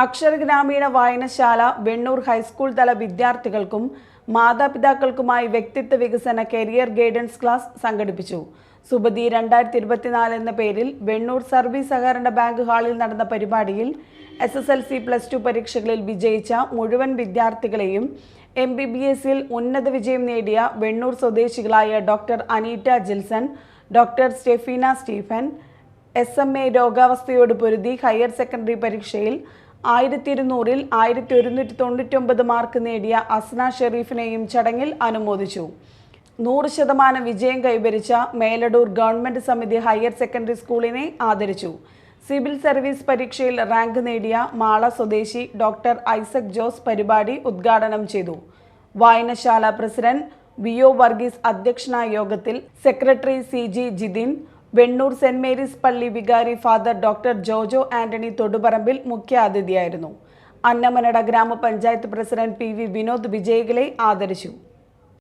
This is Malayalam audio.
അക്ഷര ഗ്രാമീണ വായനശാല വെണ്ണൂർ ഹൈസ്കൂൾ തല വിദ്യാർത്ഥികൾക്കും മാതാപിതാക്കൾക്കുമായി വ്യക്തിത്വ വികസന കരിയർ ഗൈഡൻസ് ക്ലാസ് സംഘടിപ്പിച്ചു. സുബദി 2024 എന്ന പേരിൽ വെണ്ണൂർ സർവീസ് സഹകരണ ബാങ്ക് ഹാളിൽ നടന്ന പരിപാടിയിൽ SSLC +2 പരീക്ഷകളിൽ വിജയിച്ച മുഴുവൻ വിദ്യാർത്ഥികളെയും MBBSൽ ഉന്നത വിജയം നേടിയ വെണ്ണൂർ സ്വദേശികളായ doctor Aneeta Jilson, doctor Stefina Stephen, SMA രോഗാവസ്ഥയോട് പൊരുതി ഹയർ സെക്കൻഡറി പരീക്ഷയിൽ 1200-ൽ 1199 മാർക്ക് നേടിയ അസ്ന ഷെരീഫിനെയും ചടങ്ങിൽ അനുമോദിച്ചു. 100% വിജയം കൈവരിച്ച മേലടൂർ ഗവൺമെന്റ് സമിതി ഹയർ സെക്കൻഡറി സ്കൂളിനെ ആദരിച്ചു. സിവിൽ സർവീസ് പരീക്ഷയിൽ റാങ്ക് നേടിയ മാള സ്വദേശി ഡോക്ടർ ഐസക് ജോസ് പരിപാടി ഉദ്ഘാടനം ചെയ്തു. വായനശാല പ്രസിഡന്റ് VO വർഗീസ് അധ്യക്ഷനായ യോഗത്തിൽ secretary CG Jithin, Vennur saint Mary's പള്ളി വികാരി ഫാദർ ഡോക്ടർ ജോജോ ആന്റണി തൊടുപറമ്പിൽ മുഖ്യാതിഥിയായിരുന്നു. അന്നമനട ഗ്രാമപഞ്ചായത്ത് പ്രസിഡന്റ് PV വിനോദ് വിജയികളെ ആദരിച്ചു.